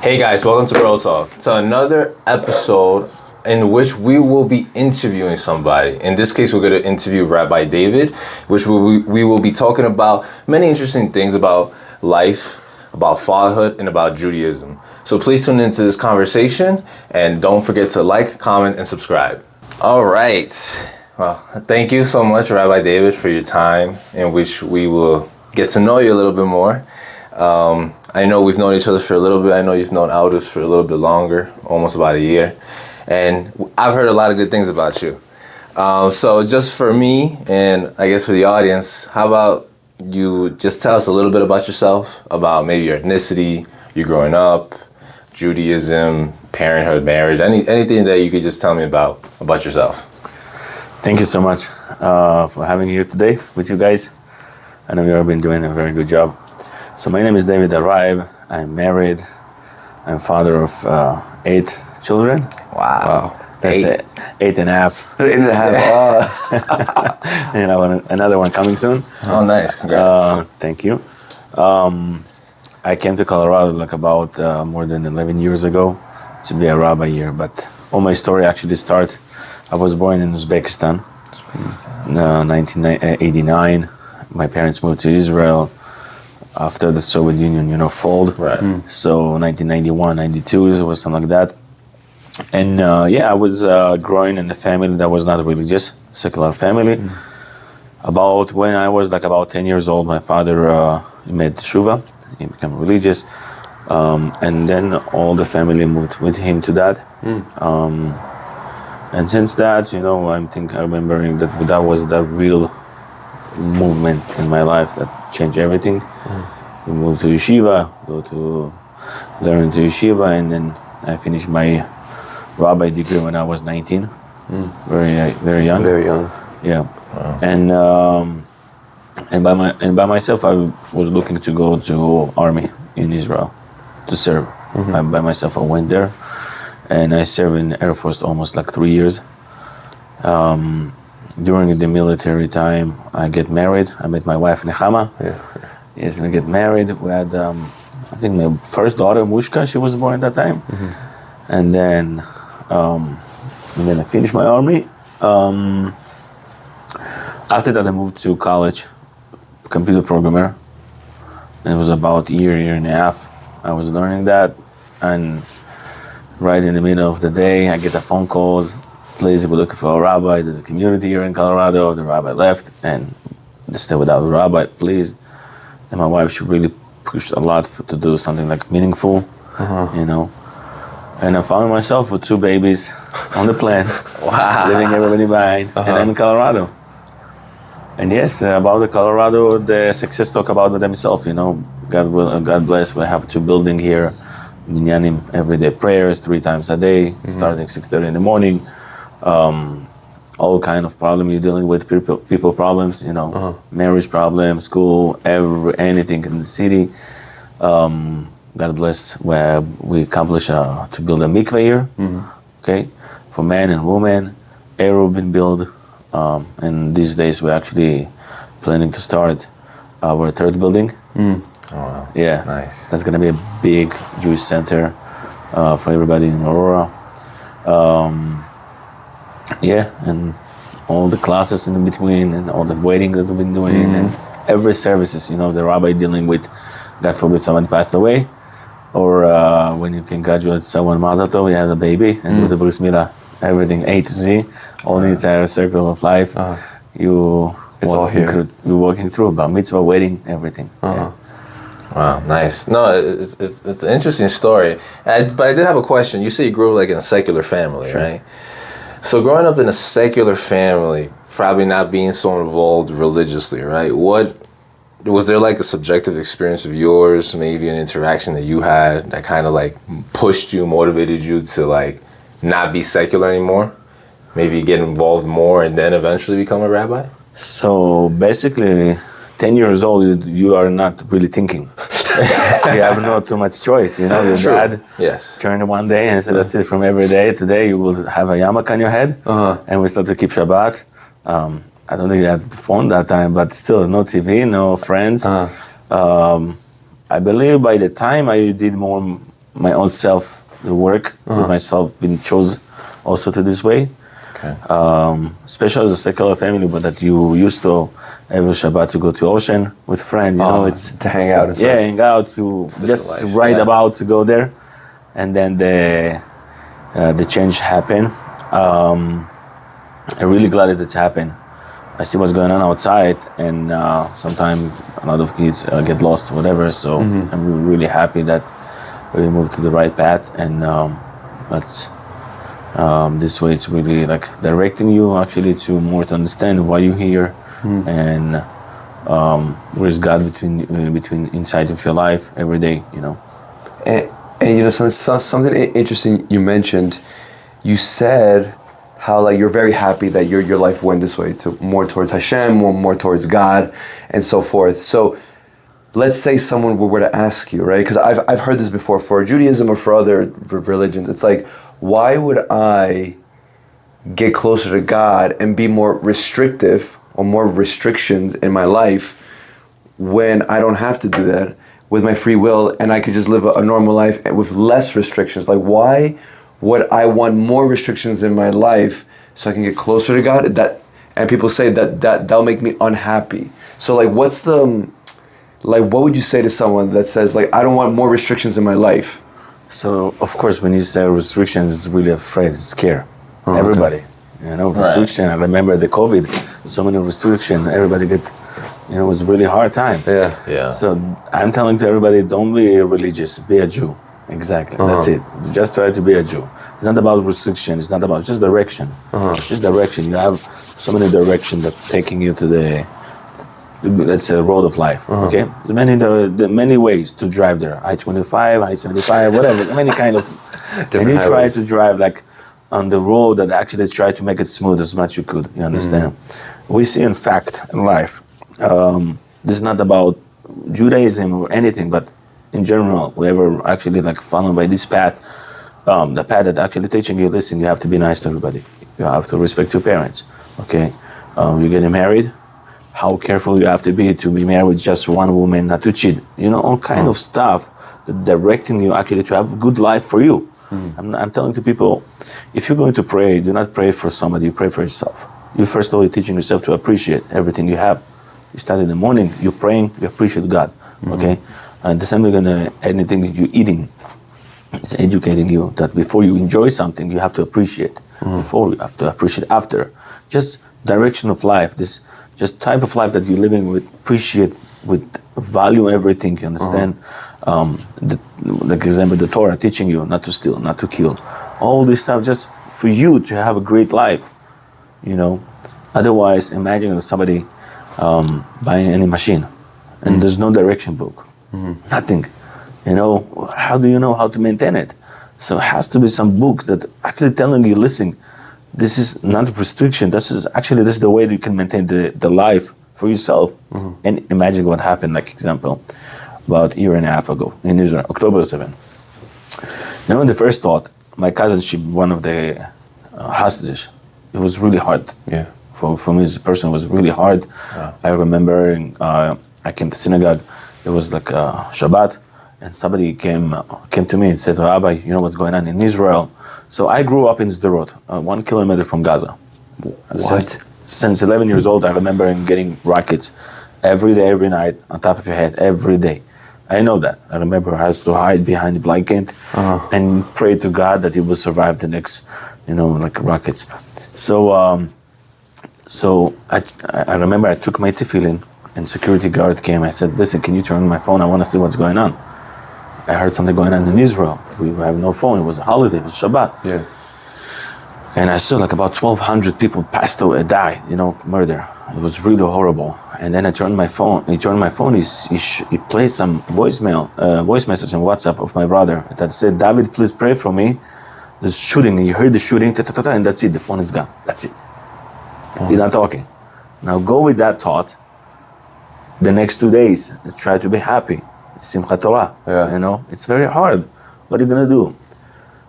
Hey guys, welcome to BroTalk. It's another episode in which we will be interviewing somebody. In this case, we're going to interview Rabbi David, which we will be talking about many interesting things about life, about fatherhood, and about Judaism. So please tune into this conversation and don't forget to like, comment, and subscribe. All right. Well, thank you so much, Rabbi David, for your time in which we will get to know you a little bit more. I know we've known each other for a little bit. I know you've known Aldous for a little bit longer, almost about a year. And I've heard a lot of good things about you. So just for me, and I guess for the audience, how about you just tell us a little bit about yourself, about maybe your ethnicity, you growing up, Judaism, parenthood, marriage, anything that you could just tell me about yourself. Thank you so much for having me here today with you guys. I know you have been doing a very good job. So my name is David 𝗙𝗵𝗿. I'm married. I'm father of 8 children. Wow. That's it. 8.5. 8.5. And another one coming soon. Oh, nice. Congrats. Thank you. I came to Colorado like about more than 11 years ago to be a rabbi here. But all my story actually started. I was born in Uzbekistan. 1989. My parents moved to Israel after the Soviet Union, folded. Right. So 1991, 92, it was something like that. And I was growing in a family that was not religious, secular family. About when I was like about 10 years old, my father made teshuvah. He became religious. And then all the family moved with him to that. And since that, I remembering that was the real movement in my life that changed everything. We moved to yeshiva, learn to yeshiva, and then I finished my rabbi degree when I was 19. Very, very young. Very young. Yeah. Wow. And by myself, I was looking to go to army in Israel to serve. By myself, I went there, and I served in Air Force almost like 3 years. During the military time, I get married. I met my wife, Nechama. Yeah. Yes, we get married. We had, I think my first daughter, Mushka, she was born at that time. And then I finished my army. After that, I moved to college, computer programmer. And it was about a year and a half. I was learning that. And right in the middle of the day, I get a phone call. Please, we're looking for a rabbi. There's a community here in Colorado. The rabbi left, and they stay without a rabbi, please. And my wife, she really pushed a lot to do something like meaningful, And I found myself with 2 babies on the plane, leaving everybody behind, and I'm in Colorado. And yes, about the Colorado, the success talk about themselves, God bless, we have 2 buildings here, minyanim, everyday prayers, 3 times a day, starting 6:30 in the morning. All kind of problem you're dealing with, people problems, marriage problems, school, anything in the city. God bless, where we accomplished to build a mikveh here, okay, for men and women. Arrow been built, and these days we're actually planning to start our 3rd building. Oh, wow. Yeah, nice. That's gonna be a big Jewish center for everybody in Aurora. And all the classes in between, and all the waiting that we've been doing, and every services, the rabbi dealing with, God forbid, someone passed away, or when you can graduate someone mazel tov, you have a baby, and with the bris milah, everything A to Z, all the entire circle of life, it's all here. You're walking through, bar mitzvah, wedding, everything. Yeah. Wow, nice. No, it's an interesting story. But I did have a question. You say you grew up like in a secular family, right? So growing up in a secular family, probably not being so involved religiously, right? Was there like a subjective experience of yours, maybe an interaction that you had that kind of like pushed you, motivated you to like not be secular anymore? Maybe get involved more and then eventually become a rabbi? So basically, 10 years old, you are not really thinking. You have not too much choice, Your dad turned one day and said, that's it from every day. Today you will have a yarmulke on your head, and we start to keep Shabbat. I don't think you had the phone that time, but still, no TV, no friends. I believe by the time I did more my own self, the work with myself, been chose also to this way. Okay. Especially as a secular family, but that you used to every Shabbat to go to ocean with friends, you know, it's to hang out and stuff. yeah, hang out, to just life, right about to go there, and then the change happened. I'm really glad that it's happened. I see what's going on outside, and sometimes a lot of kids get lost, whatever. So I'm really happy that we moved to the right path, and that's this way. It's really like directing you actually to more to understand why you're here, and where's God between inside of your life every day, you know. And you know, something interesting you mentioned. You said how like you're very happy that your life went this way, to more towards Hashem, more towards God, and so forth. So let's say someone were to ask you, right? Because I've heard this before for Judaism or for other religions. It's like, why would I get closer to God and be more restrictive or more restrictions in my life when I don't have to do that with my free will, and I could just live a normal life with less restrictions? Like, why would I want more restrictions in my life so I can get closer to God? And people say that'll make me unhappy. So like, what would you say to someone that says like, I don't want more restrictions in my life? So of course, when you say restrictions, it's really afraid, it's scare. Everybody, you know, restriction. Right. I remember the COVID, so many restrictions. Everybody get, you know, it was a really hard time. Yeah. So I'm telling to everybody, don't be religious, be a Jew. Exactly, that's it. Just try to be a Jew. It's not about restriction, it's not about, just direction. Just direction. You have so many directions that taking you to the, let's say, road of life, okay? The many ways to drive there. I-25, I-75, whatever, many kind of, and you try to drive like on the road that actually try to make it smooth as much you could, you understand? We see in fact in life, this is not about Judaism or anything, but in general, whoever actually like followed by this path, the path that actually teaching you, listen, you have to be nice to everybody. You have to respect your parents, okay? You're getting married, how careful you have to be married with just one woman, not to cheat. You know, all kind of stuff that directing you actually to have a good life for you. I'm telling to people, if you're going to pray, do not pray for somebody, you pray for yourself. You first of all, you're teaching yourself to appreciate everything you have. You start in the morning, you're praying, you appreciate God, okay? And the same way, anything that you're eating, it's educating you that before you enjoy something, you have to appreciate. Before, you have to appreciate after. Just direction of life, this just type of life that you're living with, appreciate, with value everything, you understand? Like example, the Torah teaching you not to steal, not to kill. All this stuff just for you to have a great life, you know? Otherwise, imagine somebody buying any machine and there's no direction book. Nothing, you know, how do you know how to maintain it? So it has to be some book that actually telling you, listen, this is not a restriction, this is the way that you can maintain the life for yourself. And imagine what happened, like example, about a year and a half ago in Israel, October 7. You know, the first thought, my cousin, she one of the hostages, it was really hard. Yeah. For me as a person, it was really hard. I remember I came to synagogue. It was like Shabbat, and somebody came to me and said, Rabbi, you know what's going on in Israel? So I grew up in Sderot, 1 kilometer from Gaza. What? Since 11 years old, I remember getting rockets every day, every night, on top of your head, every day. I know that. I remember I had to hide behind the blanket and pray to God that he will survive the next, you know, like rockets. So, so I remember I took my tefillin, and security guard came. I said, listen, can you turn on my phone? I want to see what's going on. I heard something going on in Israel. We have no phone. It was a holiday. It was Shabbat. Yeah. And I saw like about 1,200 people passed away, died, you know, murder. It was really horrible. And then I turned my phone. He turned my phone. He played some voice message on WhatsApp of my brother that said, David, please pray for me. There's shooting. You heard the shooting, and that's it. The phone is gone. That's it. You're not talking. Now go with that thought. The next 2 days, try to be happy. Simchat Torah. Yeah. You know, it's very hard. What are you gonna do?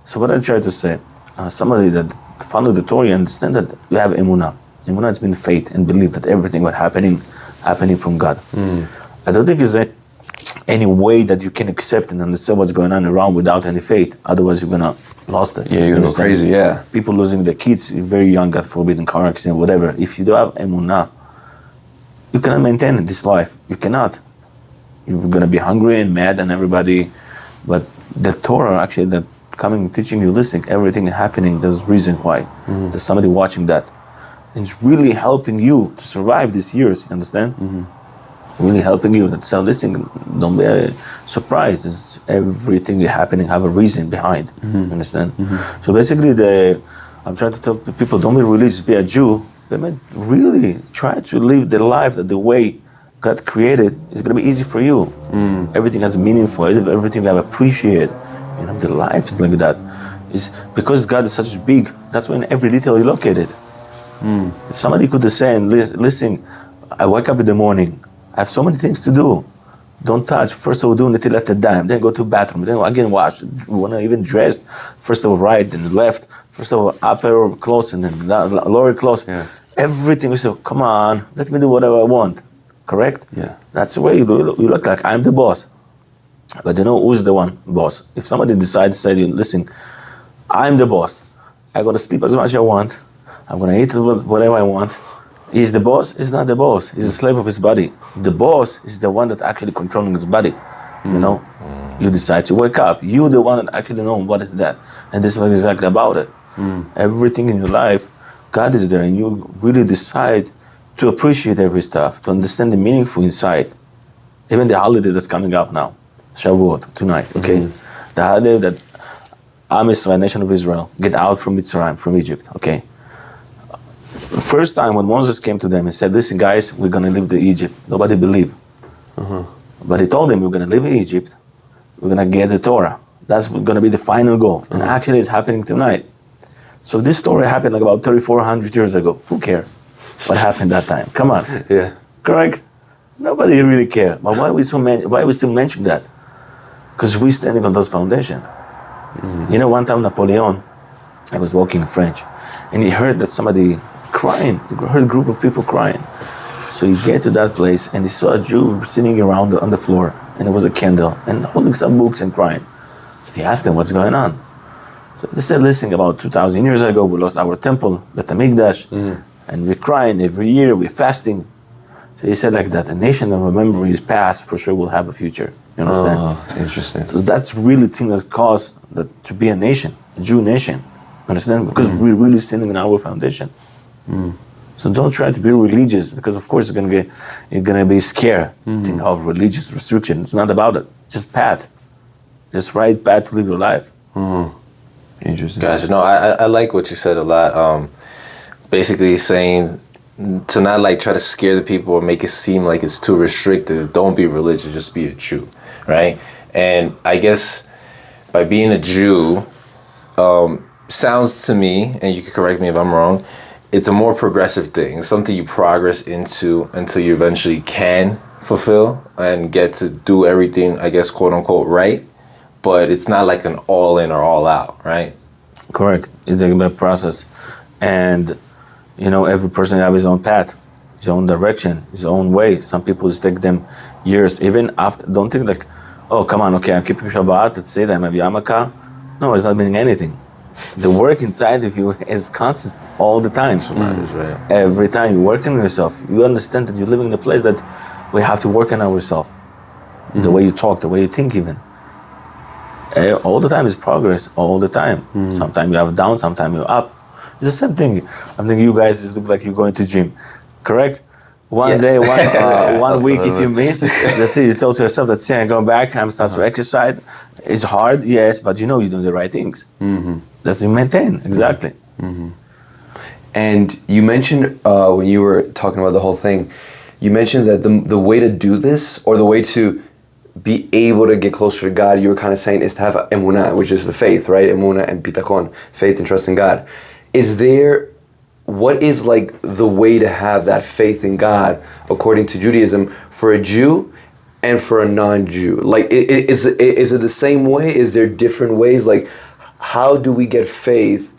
So what I try to say, somebody that follow the Torah, understand that you have emunah. Emunah has been faith and belief that everything was happening from God. I don't think it's any way that you can accept and understand what's going on around without any faith. Otherwise, you're gonna lost it. Yeah, you're gonna go crazy. Yeah. People losing their kids very young, God forbid, in car accident, whatever. If you don't have emunah, you cannot maintain this life. You cannot. You're gonna be hungry and mad and everybody. But the Torah actually that coming, teaching you, listening, everything happening. There's reason why. There's somebody watching that. And it's really helping you to survive these years. You understand? Really helping you. So listen, don't be surprised. It's everything happening have a reason behind. You understand? So basically, I'm trying to tell people, don't be religious, be a Jew. But really try to live the life that the way God created is going to be easy for you. Everything has a meaning for it. Everything you have appreciate. You know, the life is like that. It's because God is such big. That's when every detail you look at it. If somebody could say, listen, I wake up in the morning. I have so many things to do. Don't touch. First of all, do netilat yadayim. Then go to the bathroom. Then again wash. You want to even dress. First of all, right, then left. First of all, upper clothes and then lower clothes. Yeah. Everything. We say, come on, let me do whatever I want. Correct? Yeah. That's the way you look like. I'm the boss. But you know who's the one boss? If somebody decides to say, listen, I'm the boss. I'm going to sleep as much as I want. I'm going to eat whatever I want. He's the boss. He's not the boss. He's a slave of his body. The boss is the one that actually controlling his body. You know, you decide to wake up. You're the one that actually know what is that. And this is exactly about it. Everything in your life, God is there, and you really decide to appreciate every stuff, to understand the meaningful inside. Even the holiday that's coming up now, Shavuot, tonight, okay? The holiday that 𝗵𝗺Israel, nation of Israel, get out from Mitzrayim, from Egypt, okay? The first time when Moses came to them and said, listen guys, we're going to leave Egypt. Nobody believed. But he told them, we're going to live in Egypt. We're going to get the Torah. That's going to be the final goal. And actually it's happening tonight. So this story happened like about 3,400 years ago. Who cares what happened that time? Come on. Yeah. Correct? Nobody really cares. But why we still mention that? Because we're standing on those foundations. You know, one time Napoleon, I was walking in French, and he heard that somebody crying. He heard a group of people crying. So he get to that place and he saw a Jew sitting around on the floor, and there was a candle and holding some books and crying. So he asked them, what's going on? So they said, listen, about 2,000 years ago, we lost our temple, Bet HaMikdash, and we're crying every year, we're fasting. So he said like that, a nation that remembers his past for sure will have a future. You understand? Oh, interesting. So that's really the thing that caused that to be a nation, a Jew nation. Understand? Because we're really standing on our foundation. So don't try to be religious, because of course you're gonna be scared. Think of religious restriction. It's not about it. Just path. Just right path to live your life. Interesting. Gotcha. No, I like what you said a lot. Basically saying to not like try to scare the people or make it seem like it's too restrictive. Don't be religious, just be a Jew, right? And I guess by being a Jew, sounds to me, and you can correct me if I'm wrong, it's a more progressive thing. It's something you progress into until you eventually can fulfill and get to do everything, I guess, quote unquote, right? But it's not like an all in or all out, right? Correct. It's a process. And, you know, every person has his own path, his own direction, his own way. Some people just take them years, even after. Don't think like, oh, come on, okay, I'm keeping Shabbat, let's say that I'm a yarmulke. No, it's not meaning anything. The work inside of you is constant all the time. Right. Every time you're working on yourself, you understand that you're living in a place that we have to work on ourselves. The way you talk, the way you think even. All the time is progress, all the time. Sometimes you have down, sometimes you're up. It's the same thing. I think you guys just look like you're going to gym, correct? One day, one week, if you miss, let's say you told yourself that, say, I'm going back, I'm starting to exercise. It's hard, yes, but you know you're doing the right things. That's you maintain, exactly. And you mentioned, when you were talking about the whole thing, you mentioned that the way to do this, or the way to be able to get closer to God, you were kind of saying, is to have emunah, which is the faith, right? Emunah and bitachon, faith and trust in God. What is like the way to have that faith in God according to Judaism for a Jew and for a non-Jew? Like, is it the same way? Is there different ways? Like, how do we get faith?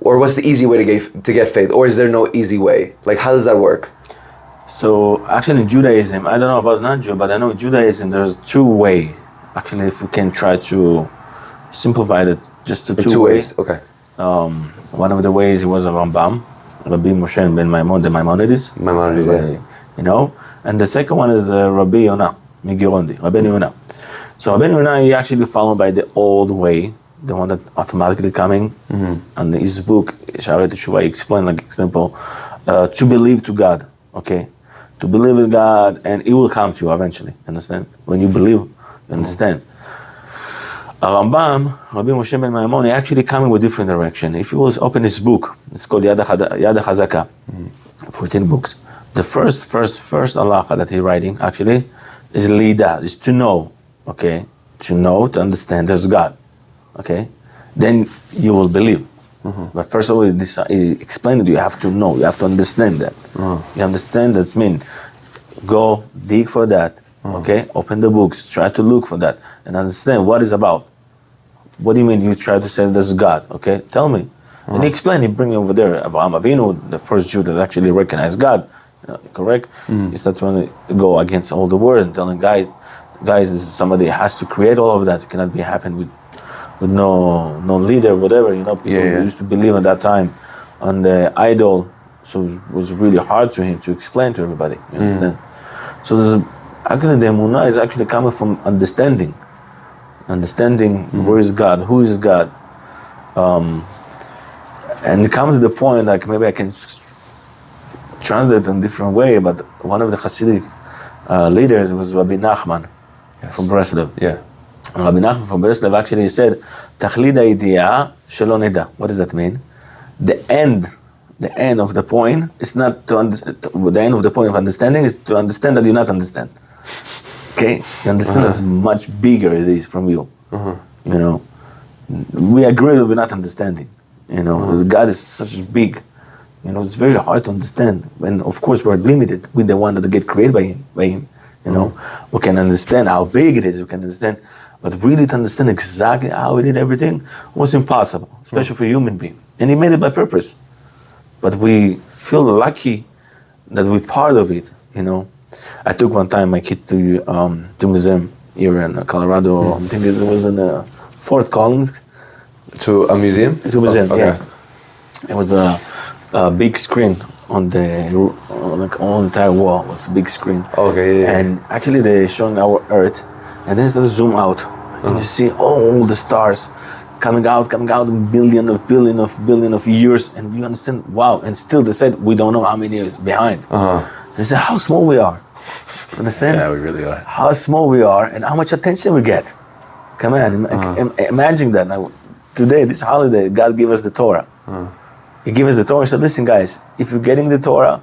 Or what's the easy way to get faith? Or is there no easy way? Like, how does that work? So actually in Judaism, I don't know about non-Jew, but I know in Judaism there's two way. Actually, if we can try to simplify it just to two ways. Okay. One of the ways it was a Rambam, Rabbi Moshe ben Maimon, the Maimonides. Maimonides, yeah. You know? And the second one is Rabbi Yonah, Migirondi, Rabbi Yonah. So Rabbi Yonah, he actually followed by the old way, the one that automatically coming. And his book, Sharet Teshuvah, he explained like example, to believe to God, okay? To believe in God, and it will come to you eventually, understand? When you believe, you understand. Rambam, Rabbi Moshe ben Maimon, he actually coming with different direction. If you will open his book, it's called 𝗙𝗃𝗃, 14 books. The first halacha that he's writing actually is lida, is to know, okay? To know, to understand there's God, okay? Then you will believe. But first of all, he explained it, you have to know, you have to understand that. You understand that means go dig for that, okay? Open the books, try to look for that, and understand what it's about. What do you mean you try to say there's God, okay? Tell me. And he explained, he bring over there, Avraham Avinu, the first Jew that actually recognized God, correct? He's not trying to go against all the world and telling guys, this is somebody has to create all of that. It cannot be happen with no leader, whatever, you know, people used to believe at that time on the idol, so it was really hard to him to explain to everybody, you understand? So there's actually the emunah is actually coming from understanding where is God, who is God, and it comes to the point like maybe I can translate in a different way, but one of the Hasidic leaders was Rabbi Nachman from Breslov. Yeah. Rabbi Nachman from Breslov actually said, "Tachlid ha'idiyah shelo neda." What does that mean? The end of the point is not to understand. The end of the point of understanding is to understand that you not understand. Okay, you understand that's much bigger it is from you. You know, we agree that we're not understanding. You know, God is such big. You know, it's very hard to understand. And of course, we're limited with the one that get created by Him. You know, we can understand how big it is. We can understand. But really to understand exactly how he did everything was impossible, especially for a human being. And he made it by purpose. But we feel lucky that we're part of it, you know. I took one time my kids to museum here in Colorado. I think it was in Fort Collins. To a museum? To a museum, okay. Yeah. It was a big screen on the entire wall. It was a big screen. Okay, yeah. And actually they're showing our Earth. And then they zoom out, and you see all the stars coming out in billion of years, and you understand, wow, and still they said, we don't know how many years behind. They said, how small we are. Understand? Yeah, we really are. How small we are, and how much attention we get. Come on, imagine that. Now, today, this holiday, God gave us the Torah. He gave us the Torah, he said, listen guys, if you're getting the Torah,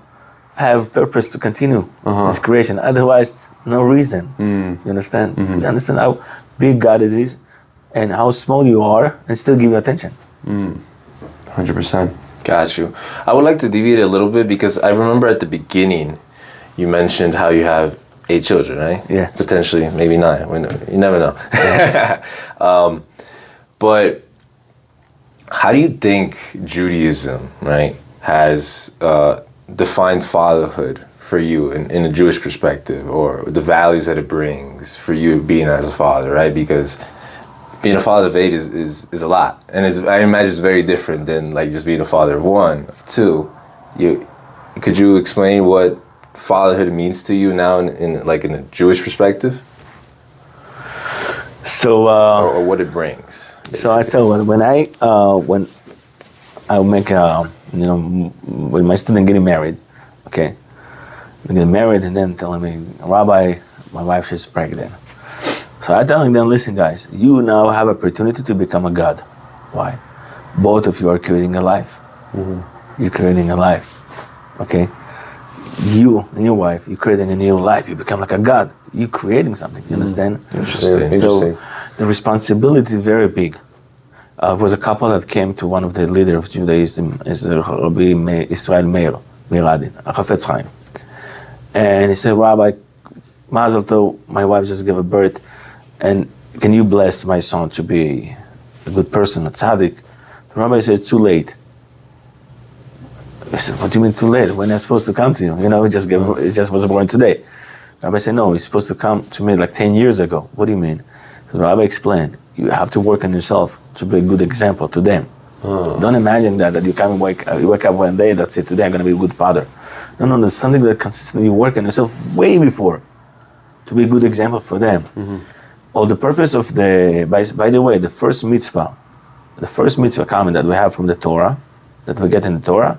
have purpose to continue this creation. Otherwise, no reason. You understand? So you understand how big God it is and how small you are and still give you attention. 100%. Got you. I would like to deviate a little bit because I remember at the beginning you mentioned how you have 8 children, right? Yeah. Potentially, maybe 9. You never know. But how do you think Judaism, right, has defined fatherhood for you in a Jewish perspective, or the values that it brings for you being as a father, right? Because being a father of 8 is a lot, and I imagine it's very different than like just being a father of 1, of 2. Could you explain what fatherhood means to you now in a Jewish perspective? So or what it brings. Basically. So I tell you, when I make when my student getting married, okay, they get married and then telling me, Rabbi, my wife is pregnant. So I telling them, listen guys, you now have opportunity to become a God. Why? Both of you are creating a life. You're creating a life, okay? You and your wife, you're creating a new life. You become like a God. You're creating something, you understand? Interesting. So the responsibility is very big. It was a couple that came to one of the leaders of Judaism, is Rabbi Israel Meir Miradin, 𝗙𝗵𝗁 𝗀. And he said, Rabbi, Mazel Tov, my wife just gave birth, and can you bless my son to be a good person, a tzaddik? The rabbi said, it's too late. I said, what do you mean too late? When am I supposed to come to you? It just was born today. Rabbi said, no, he's supposed to come to me like 10 years ago. What do you mean? The Rabbi explained, you have to work on yourself to be a good example to them. Don't imagine that you come and you wake up one day, that's it, today I'm going to be a good father. No, there's something that consistently you work on yourself way before to be a good example for them. The purpose of by the way, the first mitzvah comment that we have from the Torah, that we get in the Torah,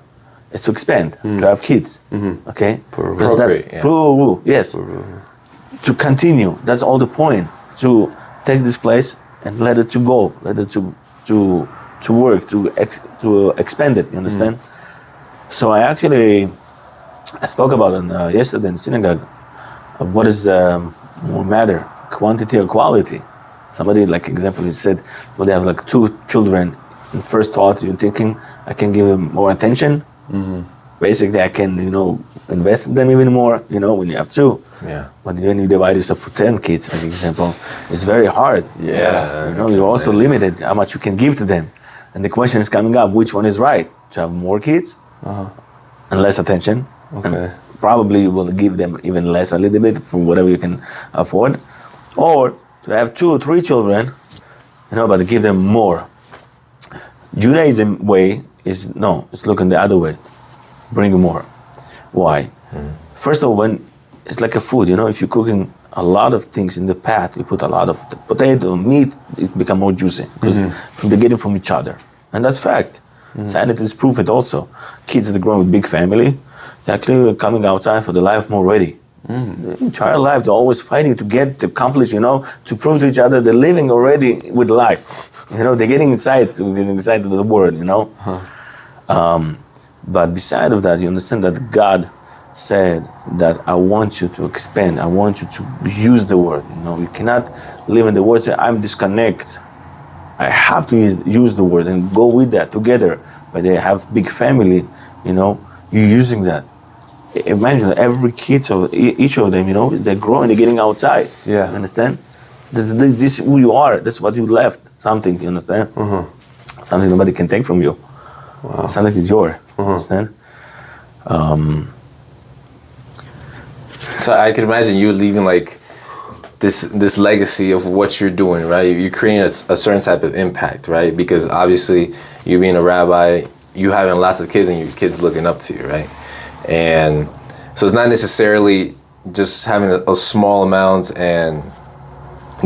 is to expand, to have kids. Okay? Procreate, yes. To continue. That's all the point. To take this place and let it to go, let it to work, to expand it, you understand? So I spoke about it yesterday in synagogue, of what is more matter, quantity or quality. Somebody, like example, he said, well, they have like 2 children, and first thought, you're thinking, I can give them more attention. Basically, I can, invest in them even more, when you have 2. Yeah. But when you divide yourself for 10 kids, like example, it's very hard. Yeah. You're also limited how much you can give to them. And the question is coming up, which one is right? To have more kids and less attention. Okay. And probably you will give them even less a little bit for whatever you can afford. Or to have 2 or 3 children, but to give them more. Judaism way is, no, it's looking the other way. Bring more. Why? First of all, when it's like a food, if you're cooking a lot of things in the pot, you put a lot of the potato, meat, it become more juicy because they're getting from each other. And that's fact. Scientists prove it also. Kids that are growing with big family, they're actually coming outside for the life more ready. The entire life, they're always fighting to accomplish, to prove to each other they're living already with life. They're getting inside of the world, But beside of that, you understand that God said that I want you to expand. I want you to use the word. You cannot live in the word, say, I'm disconnect. I have to use the word and go with that together. But they have big family, you're using that. Imagine every kid, each of them, they're growing, they're getting outside. Yeah. You understand? This is who you are. That's what you left. Something, you understand? Something nobody can take from you. Wow. Something is yours. Understand? So I can imagine you leaving like this legacy of what you're doing, right? You're creating a certain type of impact, right? Because obviously you being a rabbi, you having lots of kids and your kids looking up to you, right? And so it's not necessarily just having a small amount and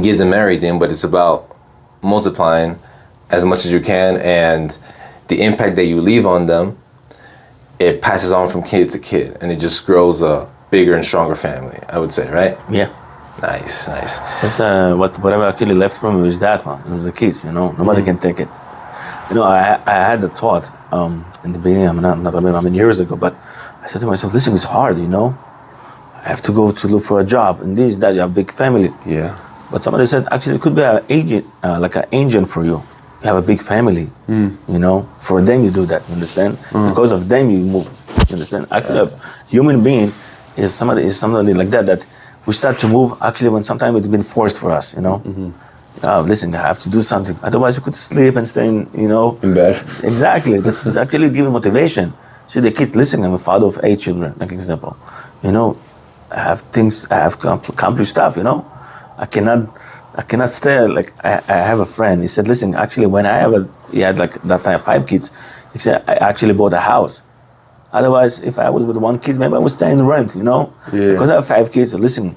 give them everything, but it's about multiplying as much as you can, and the impact that you leave on them, it passes on from kid to kid, and it just grows a bigger and stronger family, I would say, right? Yeah. Nice. That's whatever actually left from me is that one. It was the kids, Nobody can take it. I had the thought in the beginning, I mean years ago, but I said to myself, listen, it's hard, I have to go to look for a job, and that, you have a big family. Yeah. But somebody said, actually, it could be an agent, like an agent for you. You have a big family, For them, you do that, you understand? Because of them, you move, you understand? Actually, a human being is somebody like that we start to move, actually, when sometimes it's been forced for us, Oh, listen, I have to do something. Otherwise, you could sleep and stay in bed. Exactly. That's actually giving motivation. See, the kids, listen, I'm a father of 8 children, like example. I have accomplished stuff, I cannot stay, like, I have a friend, he said, listen, actually, when he had like that time 5 kids, he said, I actually bought a house. Otherwise, if I was with 1 kid, maybe I would stay in rent, Yeah. Because I have 5 kids, listen,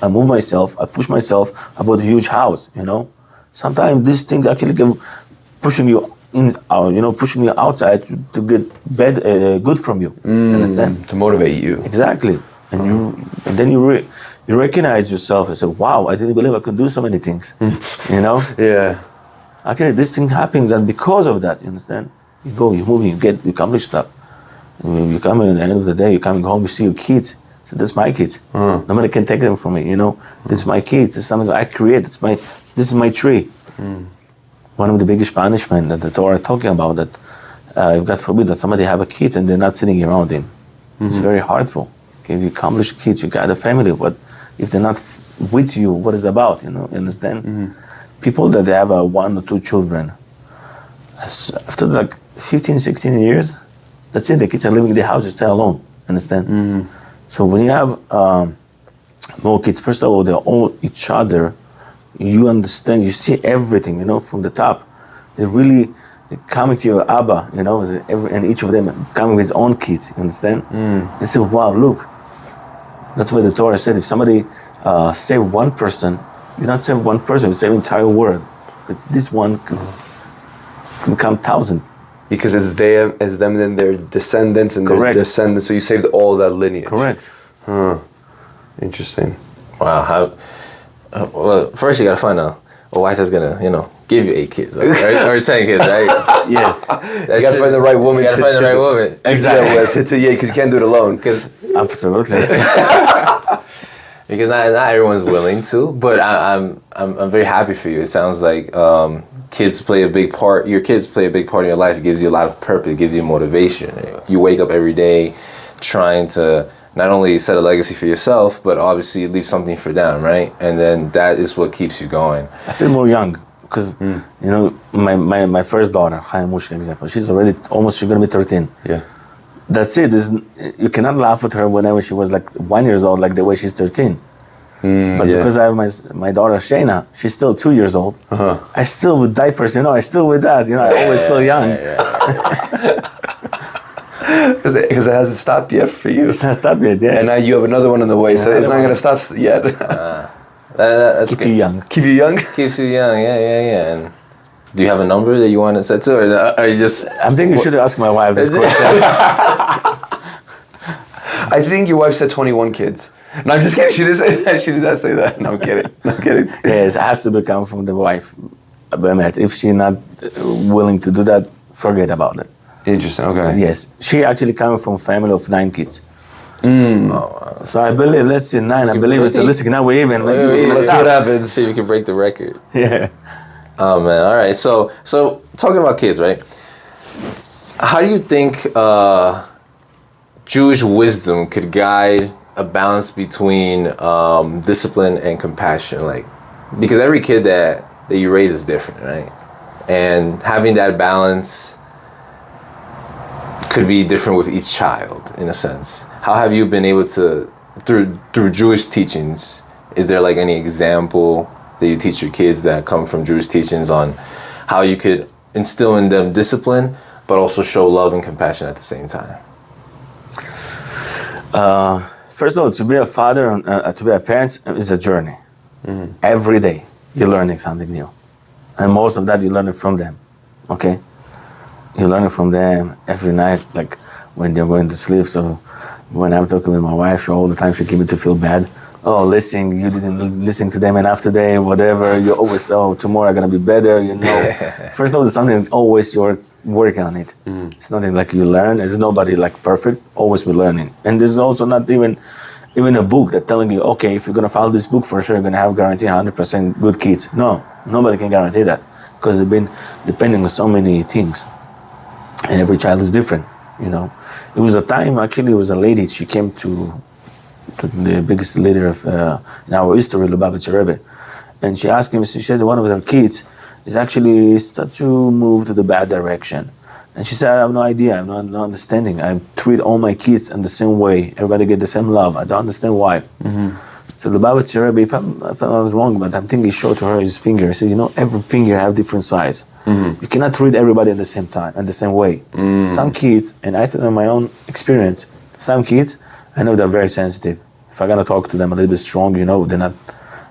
I move myself, I push myself, I bought a huge house, Sometimes these things actually can pushing you pushing you outside to get good from you. Understand? To motivate you. Exactly. And then you recognize yourself and say, wow, I didn't believe I could do so many things. Yeah. Actually, this thing happened that because of that, you understand? You go, you move, you accomplish stuff. You come in, at the end of the day, you're coming home, you see your kids. So that's my kids. Nobody can take them from me, This is my kids. This is something that I create. This is my tree. One of the biggest punishment that the Torah is talking about, that if God forbid that somebody have a kid and they're not sitting around him. It's very hurtful. Okay, if you accomplish kids, you got a family, but if they're not with you, what is it about, you understand? People that they have 1 or 2 children, after like 15, 16 years, That's it. The kids are leaving the house, stay alone. Understand? So when you have more kids, first of all, they're all each other. You understand. You see everything. From the top. They're really coming to your Abba. And each of them coming with his own kids. You understand? They say, "Wow, look." That's why the Torah said, if somebody save one person, you not save one person, you save the entire world. But this one can become 1,000. Because it's them and their descendants and Correct. their descendants, so you saved all that lineage. Correct. Interesting. Wow. Well, first you gotta find a wife that's gonna, give you 8 kids, or 10 kids, right? Yes. You gotta find the right woman. You gotta find the right woman. Exactly. Yeah, because you can't do it alone. Absolutely. Because not everyone's willing to, but I'm very happy for you. It sounds like kids play a big part. Your kids play a big part in your life. It gives you a lot of purpose. It gives you motivation. You wake up every day trying to not only set a legacy for yourself, but obviously leave something for them, right? And then that is what keeps you going. I feel more young because my first daughter, 𝗁𝗵𝗶𝗀𝗀, example, she's gonna be 13. Yeah. That's it. You cannot laugh at her whenever she was like 1 year old, like the way she's 13. But because I have my daughter Shayna, she's still 2 years old. I still with diapers, I still with that. I always feel young. Because it hasn't stopped yet for you. It's not stopped yet, yeah. And now you have another one on the way, so it's not gonna stop yet. That's Keep good. you young. Keep you young. Keeps you young, yeah. And do you have a number that you want to set to, or are you just? I'm thinking you should ask my wife this question. I think your wife said 21 kids. No, I'm just kidding. She did not say that. No, I'm kidding. Yes, it has to become from the wife. But if she's not willing to do that, forget about it. Interesting. Okay. Yes, she actually comes from a family of 9 kids. So I believe, let's say 9. I believe it's realistic. Now we're even. Let's see what happens. See if we can break the record. Yeah. Oh man! All right. So talking about kids, right? How do you think Jewish wisdom could guide a balance between discipline and compassion? Like, because every kid that you raise is different, right? And having that balance could be different with each child, in a sense. How have you been able to, through Jewish teachings, is there like any example that you teach your kids that come from Jewish teachings on how you could instill in them discipline, but also show love and compassion at the same time? First of all, to be a father, to be a parent is a journey. Every day you're learning something new. And most of that you learn it from them, okay? You learn it from them every night, like when they're going to sleep. So when I'm talking with my wife, all the time she keeps me to feel bad. Oh, listen, you didn't listen to them enough today, whatever. You always, tomorrow I'm gonna be better, First of all, it's something always you're working on it. It's nothing like you learn. There's nobody like perfect, always we're learning. And there's also not even a book that telling you, okay, if you're gonna follow this book, for sure you're gonna have guarantee 100% good kids. No, nobody can guarantee that because they've been depending on so many things. And every child is different, It was a time, actually, it was a lady, she came to the biggest leader of in our history, 𝗙𝗵𝗁𝗆. And she asked him, she said one of her kids is actually start to move to the bad direction. And she said, I have no idea, I have no understanding. I treat all my kids in the same way. Everybody get the same love. I don't understand why. So 𝗙𝗵𝗁𝗆, if I was wrong, but I'm thinking he showed to her his finger. He said, every finger have different size. You cannot treat everybody at the same time, and the same way. Some kids, and I said in my own experience, some kids, I know they're very sensitive. If I'm gonna talk to them a little bit strong, they're not.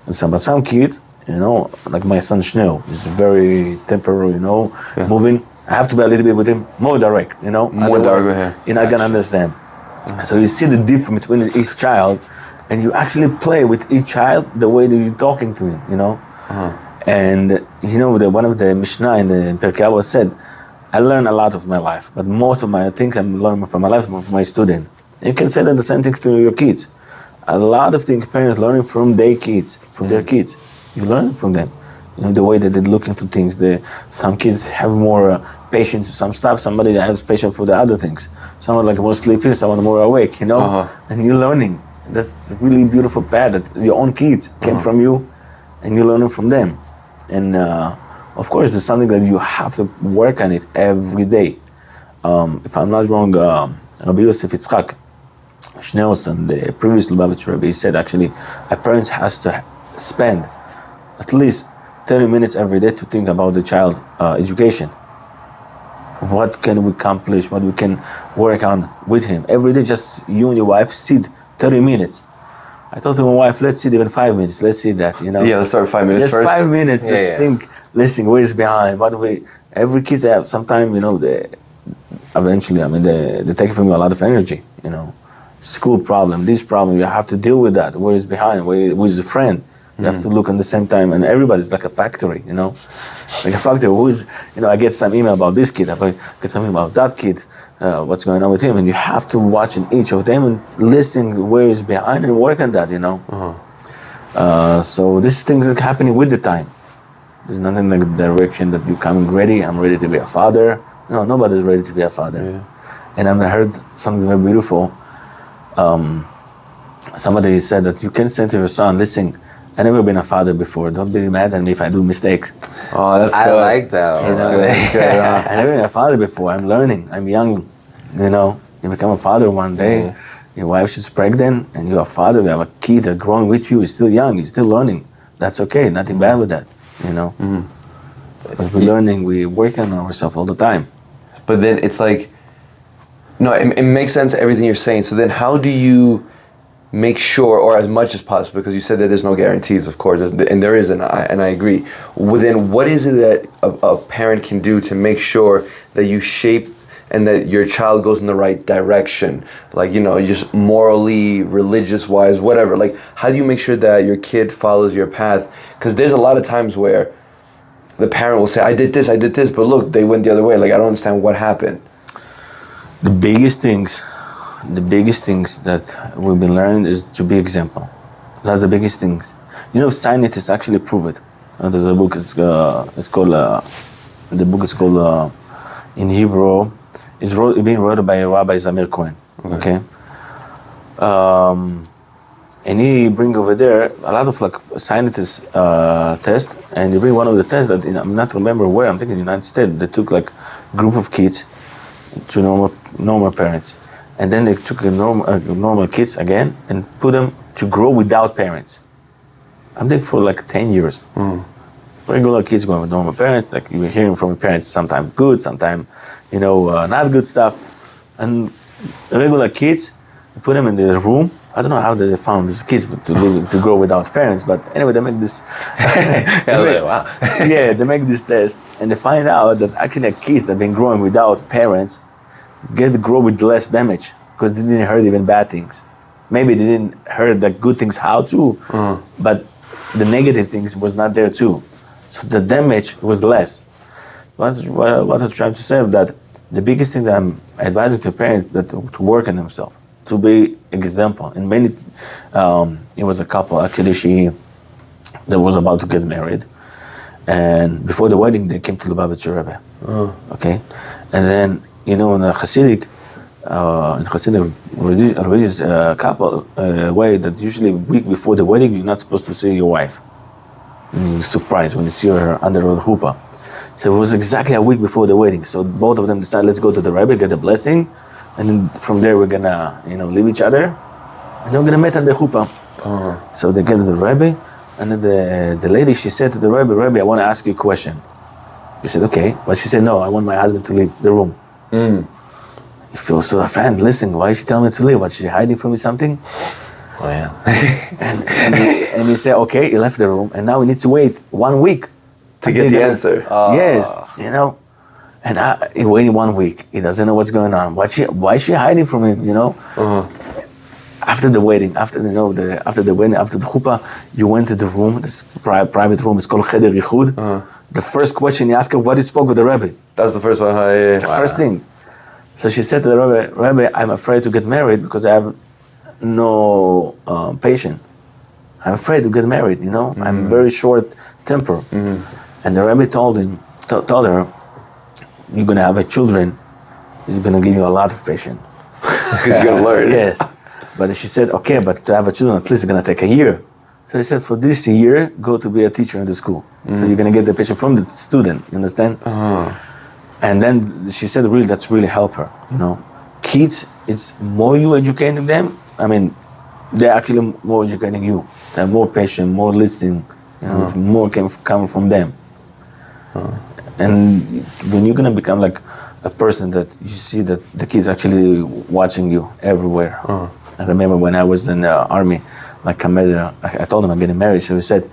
But some kids, like my son 𝗁𝗃, is very temporary, moving. I have to be a little bit with him more direct, More direct. You're not gonna understand. So you see the difference between each child, and you actually play with each child the way that you're talking to him, And one of the Mishnah in 𝗙𝗵𝗁𝗀 said, I learn a lot of my life, but most of my things I'm learning from my life, from my student. And you can say that the same things to your kids. A lot of things parents learning from their kids, You learn from them. The way that they look into things. Some kids have more patience with some stuff. Somebody that has patience for the other things. Someone like more sleepy, someone more awake, And you're learning. That's a really beautiful path that your own kids came from you, and you learn from them. And of course, there's something that you have to work on it every day. if I'm not wrong, Rabbi 𝗙𝗵𝗁𝗀𝗃 𝗙𝗲𝗵𝗃, the previous 𝗙𝗵𝗁 Rebbe, he said actually a parent has to spend at least 30 minutes every day to think about the child education. What can we accomplish, what we can work on with him. Every day just you and your wife sit 30 minutes. I told my wife, let's sit even 5 minutes, let's see that, you know. Yeah, let's start 5 minutes just first. 5 minutes, think, listen, where is behind, what we, every kid's have, sometimes, you know, eventually, I mean, they take from you a lot of energy, you know. School problem, this problem, you have to deal with that. Where is behind, who is the friend? You have to look at the same time, and everybody's like a factory, you know? Like a factory, you know, I get some email about this kid, I get something about that kid, what's going on with him, and you have to watch in each of them and listen where is behind and work on that, you know? So this thing is happening with the time. There's nothing like the direction that you're coming ready, I'm ready to be a father. No, nobody's ready to be a father. Yeah. And I heard something very beautiful. Somebody said that you can say to your son, listen, I've never been a father before. Don't be mad at me if I do mistakes. Oh, that's good. I like that. That's good. I've never been a father before. I'm learning. I'm young. You know, you become a father one day. Your wife is pregnant, and you're a father. You have a kid that's growing with you. He's still young. He's still learning. That's okay. Nothing bad with that. You know. But we're learning. We're working on ourselves all the time. But then it's like, no, it makes sense everything you're saying. So then, how do you make sure, or as much as possible, because you said that there's no guarantees, of course, and there isn't, and I agree. Well, then what is it that a parent can do to make sure that you shape and that your child goes in the right direction? Like, you know, just morally, religious-wise, whatever. Like, how do you make sure that your kid follows your path? Because there's a lot of times where the parent will say, I did this, but look, they went the other way. Like, I don't understand what happened. The biggest things that we've been learning is to be example. That's the biggest things. You know, scientists actually prove it. There's a book. It's called. The book is called in Hebrew. It's being written by Rabbi 𝗙𝗵𝗿. Okay. And he bring over there a lot of like scientists test, and he bring one of the tests that I'm not remember where. I'm thinking United States. They took like group of kids to normal parents. And then they took normal kids again and put them to grow without parents. I'm thinking for like 10 years. Regular kids going with normal parents, like you're hearing from your parents, sometimes good, sometimes, you know, not good stuff. And regular kids, you put them in the room. I don't know how they found these kids to grow without parents, but anyway, they make this. Wow. Yeah, they make this test, and they find out that actually kids that have been growing without parents grow with less damage because they didn't hear even bad things. Maybe they didn't hear the good things how to, but the negative things was not there too. So the damage was less. What I'm trying to say is that the biggest thing that I'm advising to parents that to work on themselves, to be example. And many, it was a couple actually that was about to get married, and before the wedding they came to the 𝗵𝗁 Rebbe. Okay, and then you know in a Hasidic religious couple way that usually a week before the wedding you're not supposed to see your wife. And you're surprised when you see her under the chuppah. So it was exactly a week before the wedding. So both of them decided, let's go to the Rebbe, get a blessing, and then from there we're gonna, leave each other, and we're gonna meet on the chuppah. So they get to the Rebbe, and then the lady, she said to the Rebbe, I want to ask you a question. He said, okay, but she said, no, I want my husband to leave the room. He feels so offended. Listen, why is she telling me to leave? Was she hiding from me something? Oh yeah. and he said, okay, he left the room, and now we need to wait 1 week to get the answer. Yes, and he waited 1 week. He doesn't know what's going on. Why is she hiding from him? After the wedding, after the wedding, after the chuppah, you went to the room, this private room. It's called Cheder Yichud. The first question he asked her, what did you spoke with the Rebbe? That's the first one. The first thing. So she said to the Rebbe, I'm afraid to get married because I have no patience. I'm afraid to get married. I'm very short temper. And the Rebbe told her, you're gonna have children. He's gonna give you a lot of patience. Because you're gonna learn. Yes. But she said, okay, but to have a children, at least it's gonna take a year. So he said, for this year, go to be a teacher in the school. So you're gonna get the patience from the student, you understand? And then she said, really, that's really helped her, you know. Kids, it's more you educating them, I mean, they're actually more educating you. They're more patient, more listening, you know, it's more coming from them. And when you're gonna become like a person that you see that the kids actually watching you everywhere. I remember when I was in the army, my commander, I told him I'm getting married, so he said,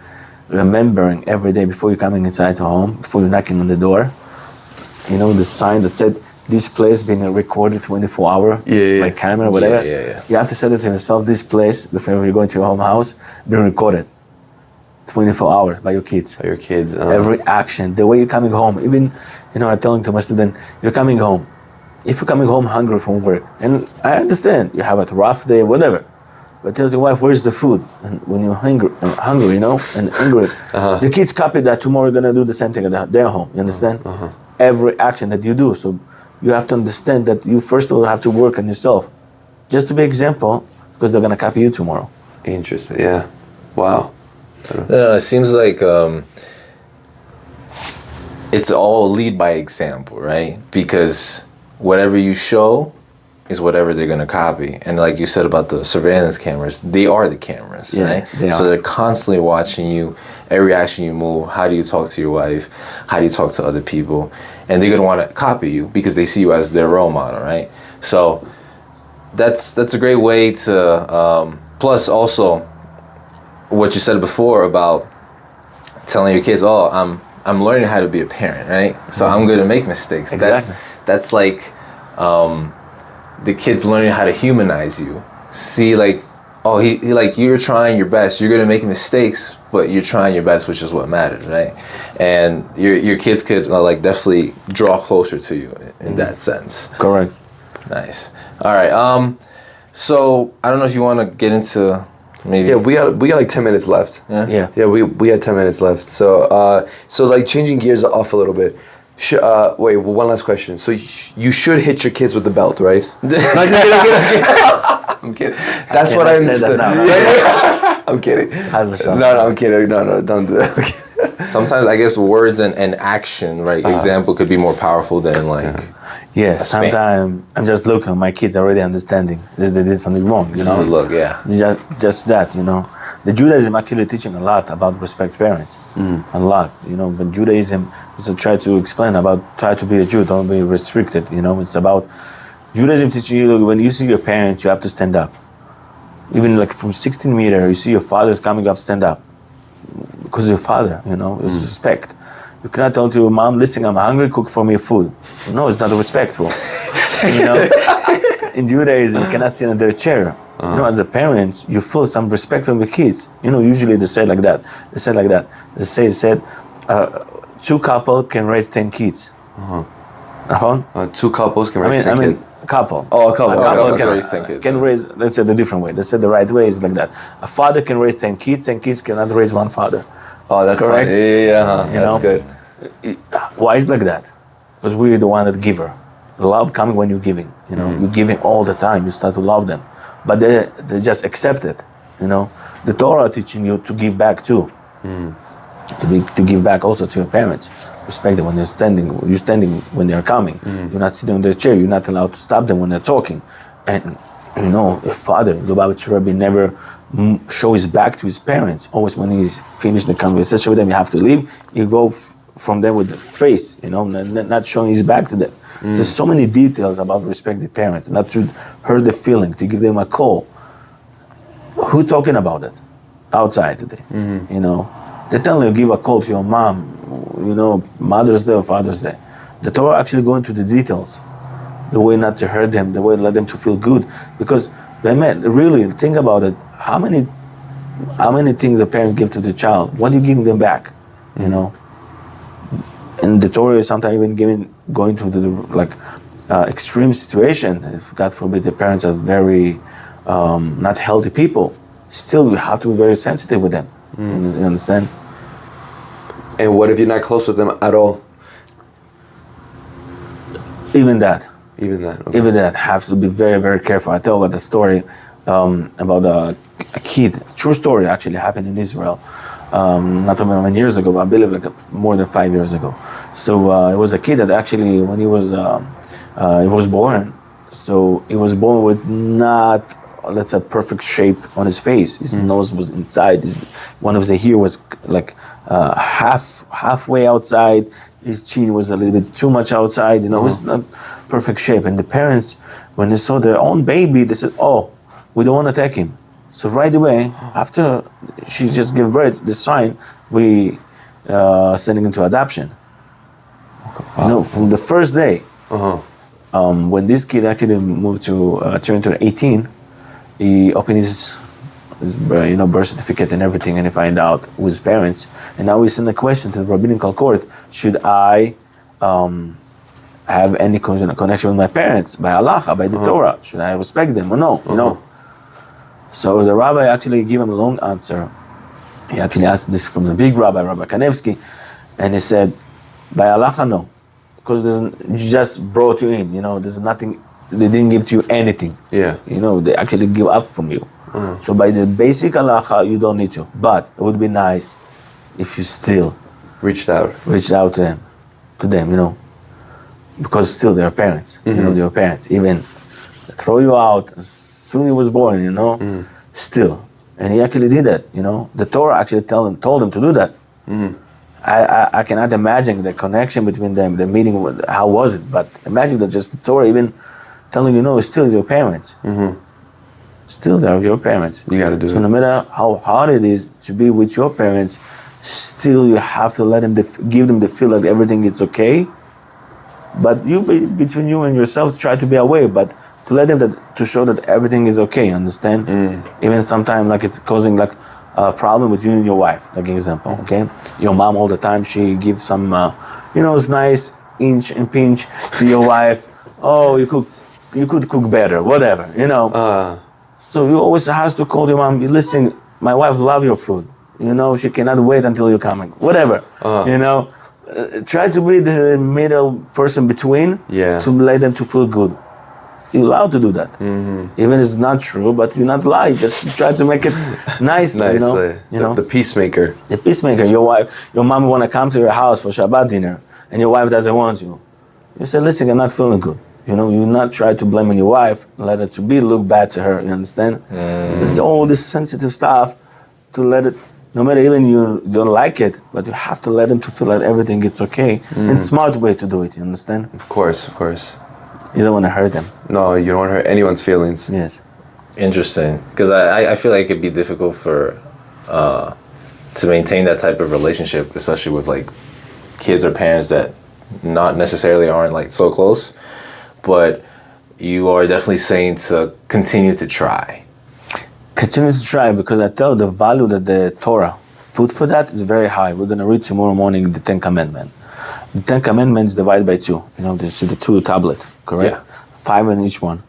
remembering every day before you're coming inside the home, before you're knocking on the door, you know, the sign that said, this place being recorded 24 hours by camera, whatever. You have to say it to yourself, this place, before you go into your home house, being recorded 24 hours by your kids. By your kids. Every action, the way you're coming home. Even, you know, I'm telling to my student, you're coming home. If you're coming home hungry from work, and I understand, you have a rough day, whatever, but tell your wife, where's the food? And when you're hungry, you know, and angry, the kids copy that tomorrow you're gonna do the same thing at their home, you understand? Every action that you do, so you have to understand that you first of all have to work on yourself, just to be example, because they're gonna copy you tomorrow. Interesting, yeah. Wow. It seems like it's all lead by example, right? Because whatever you show is whatever they're gonna copy. And like you said about the surveillance cameras, they are the cameras, right? So they're constantly watching you, every action you move, how do you talk to your wife, how do you talk to other people, and they're gonna wanna copy you because they see you as their role model, right? So that's a great way to, plus also what you said before about telling your kids, oh, I'm learning how to be a parent, right? So I'm gonna make mistakes. Exactly. That's like the kids learning how to humanize you. See, like, oh, he like, you're trying your best. You're gonna make mistakes, but you're trying your best, which is what matters, right? And your kids could like definitely draw closer to you in that sense. Correct. Nice. All right. So I don't know if you want to get into maybe. Yeah, we got like 10 minutes left. Yeah. Yeah, we had 10 minutes left. So so like changing gears off a little bit. Wait, one last question. So you should hit your kids with the belt, right? I'm kidding. That's what I understood. I'm kidding. No, I'm kidding. No, don't do that. Okay. Sometimes I guess words and action, right? Example could be more powerful than like. Yeah, sometimes I'm just looking. My kids are already understanding they did something wrong. You Just know? a look, yeah. Just that, you know. The Judaism actually teaching a lot about respect parents, a lot, you know. But Judaism is to try to explain about try to be a Jew, don't be restricted, you know. It's about Judaism teaching you when you see your parents, you have to stand up. Even like from 16 meters, you see your father coming up, stand up, because your father, you know, it's respect. You cannot tell to your mom, listen, I'm hungry, cook for me food. No, it's not respectful. You know, in Judaism, you cannot sit on their chair. You know, as a parent, you feel some respect from the kids. You know, usually they say like that. They said, two couples can raise 10 kids. Two couples can raise 10 kids. Couple. Oh, a couple. A couple can raise 10 kids. Can raise, let's say the different way. They said the right way is like that. A father can raise 10 kids, 10 kids cannot raise one father. Oh, that's correct. Fine. Yeah. You that's know? good. Why is like that? Because we're the one that giver. Love coming when you're giving. You know, you're giving all the time. You start to love them, but they just accept it. You know, the Torah teaching you to give back too. To give back also to your parents. Respect them when they're standing. You're standing when they're coming. You're not sitting on their chair. You're not allowed to stop them when they're talking. And you know, a father, 𝗙𝗵𝗁𝗀 never show his back to his parents. Always when he's finished the conversation with them, you have to leave. You go from them with the face, you know, not showing his back to them. There's so many details about respect the parents, not to hurt the feeling, to give them a call. Who talking about it outside today? You know, they're telling you give a call to your mom, you know, Mother's Day or Father's Day. The Torah actually go into the details, the way not to hurt them, the way to let them to feel good, because they meant really think about it. How many things the parents give to the child? What are you giving them back? You know, and the Torah is sometimes even going to the extreme situation. If God forbid the parents are very not healthy people, still we have to be very sensitive with them. You understand? And what if you're not close with them at all? Even that. Okay. Even that has to be very, very careful. I tell about the story about a kid. True story actually happened in Israel. not many years ago, but I believe like more than 5 years ago. So it was a kid that actually, when he was born, so he was born with not, let's say, perfect shape on his face. His nose was inside. One of the ear was like halfway outside. His chin was a little bit too much outside. It was not perfect shape. And the parents, when they saw their own baby, they said, "Oh, we don't want to take him." So right away, after she just gave birth, the sign, we sending him to adoption. From the first day, when this kid actually moved to turn to 18, he opened his birth certificate and everything, and he find out who his parents. And now we send a question to the rabbinical court: should I have any connection with my parents by halacha, by the Torah? Should I respect them or no? So the rabbi actually gave him a long answer. He actually asked this from the big rabbi, Rabbi 𝗙𝗵𝗵𝗀, and he said, by halacha, no, because just brought you in. There's nothing. They didn't give to you anything. Yeah. They actually give up from you. So by the basic halacha, you don't need to. But it would be nice if you still reached out to them, because still they're parents. They're parents. Even throw you out as soon as he was born, still. And he actually did that. The Torah actually told him to do that. I cannot imagine the connection between them, the meeting. How was it? But imagine that just the Torah even telling you, still is your parents. Still, they're your parents. You got to do it. So no matter how hard it is to be with your parents, still you have to let them give them the feel that everything is okay. But between you and yourself, try to be aware, but to let them to show that everything is okay. Understand? Even sometimes like it's causing like a problem with you and your wife. Like an example, okay? Your mom all the time she gives some, it's nice inch and pinch to your wife. Oh, you could cook better, whatever, So you always have to call your mom. Listen, my wife loves your food. She cannot wait until you're coming. Whatever, try to be the middle person between to let them to feel good. You're allowed to do that. Even if it's not true, but you're not lying. Just try to make it nice. The peacemaker. The peacemaker. Your mom want to come to your house for Shabbat dinner, and your wife doesn't want you. You say, listen, I'm not feeling good. You not try to blame on your wife, let her to look bad to her, you understand? It's all this sensitive stuff to let it, no matter even you don't like it, but you have to let them to feel that everything is okay. It's a smart way to do it, you understand? Of course. You don't want to hurt them. No, you don't want to hurt anyone's feelings. Yes. Interesting, because I feel like it'd be difficult to maintain that type of relationship, especially with like kids or parents that not necessarily aren't like so close. But you are definitely saying to continue to try. Continue to try, because I tell the value that the Torah put for that is very high. We're going to read tomorrow morning the 10 Commandments. The 10 Commandments divided by 2. There's the 2 tablets, correct? Yeah. 5 in each one.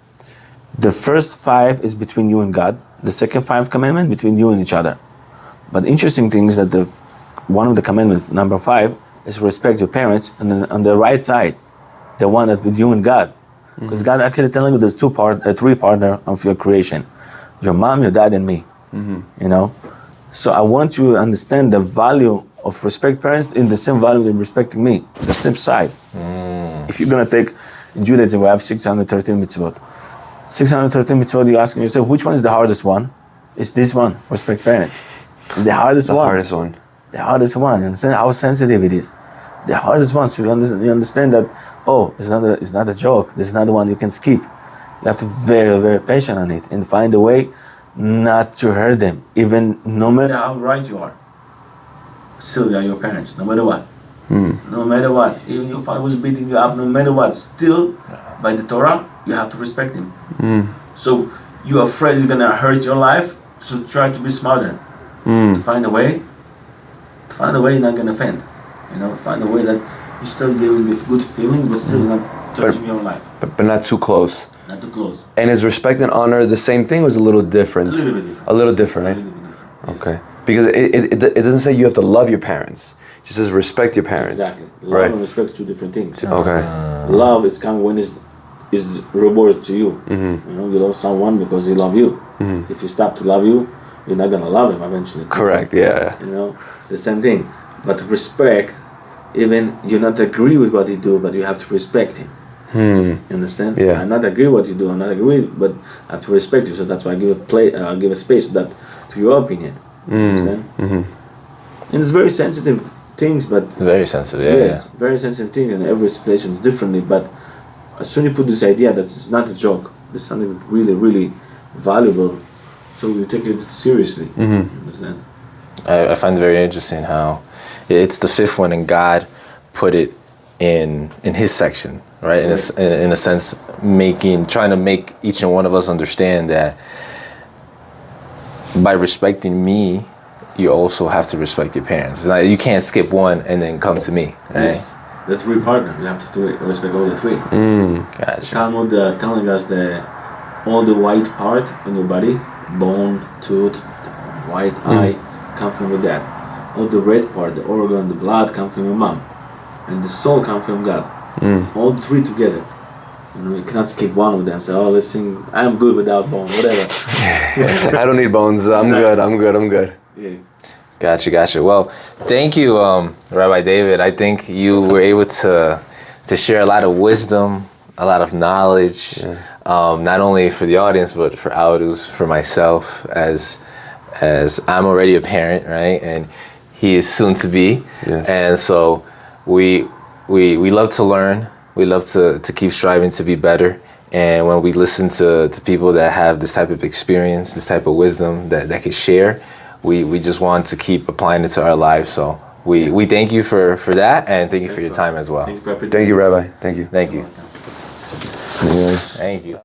The first 5 is between you and God. The second 5 commandments between you and each other. But the interesting thing is that one of the commandments, number 5, is respect your parents, and then on the right side, the one that with you and God. Because God actually telling you there's 3 partners of your creation. Your mom, your dad, and me. So I want you to understand the value of respect parents in the same value in respecting me, the same size. If you're going to take, in Judaism we have 613 mitzvot. 613 mitzvot, you ask yourself, which one is the hardest one? It's this one, respect parents. It's the hardest one. The hardest one. You understand how sensitive it is? The hardest one, so you understand that, it's not a joke. There's another one you can skip. You have to be very, very patient on it and find a way not to hurt them, even no matter how right you are. Still, they are your parents, no matter what. No matter what. Even your father was beating you up, no matter what. Still, by the Torah, you have to respect him. So you're afraid you're gonna hurt your life, so try to be smarter. To find a way you're not gonna offend. Find a way that you still give with good feeling, but still not touching your life. But not too close. Not too close. And is respect and honor the same thing, or is it a little different? A little bit different. A little different, right? A little bit different, yes. Okay. Because it doesn't say you have to love your parents. It just says respect your parents. Exactly. Love and respect, 2 different things. Okay. Love is coming when is rewarded to you. You love someone because they love you. If you stop to love you, you're not gonna love him eventually. Correct. Yeah. You know, the same thing. But respect, even you not agree with what he do, but you have to respect him. You understand? Yeah. I not agree what you do. I not agree, but I have to respect you. So that's why I give a space to your opinion. Understand? And it's very sensitive things, but It's very sensitive. Yeah. yes, very sensitive thing, and every situation is differently. But as soon as you put this idea that it's not a joke, it's something really, really valuable, so you take it seriously. Understand? I find it very interesting how it's the fifth one, and God put it in His section, right? In a sense, trying to make each and one of us understand that by respecting me, you also have to respect your parents. It's not, you can't skip one and then come to me, right? Yes, the three partners. You have to respect all the three. Gotcha. Talmud telling us all the white part in your body, bone, tooth, white eye, come from your dad. All the red part, the organ, the blood, come from your mom, and the soul come from God. All three together. You know, you cannot skip one of them. Say, oh, let's sing. I'm good without bone, whatever. I don't need bones. I'm good. Yeah. Gotcha. Well, thank you, Rabbi David. I think you were able to share a lot of wisdom, a lot of knowledge, not only for the audience, but for Owdus, for myself, as I'm already a parent, right? And he is soon to be. Yes. And so we love to learn. We love to keep striving to be better. And when we listen to people that have this type of experience, this type of wisdom that can share, we just want to keep applying it to our lives. So we thank you for that, and thank you for your time as well. Thank you, Rabbi. Thank you. Thank you. Anyways. Thank you.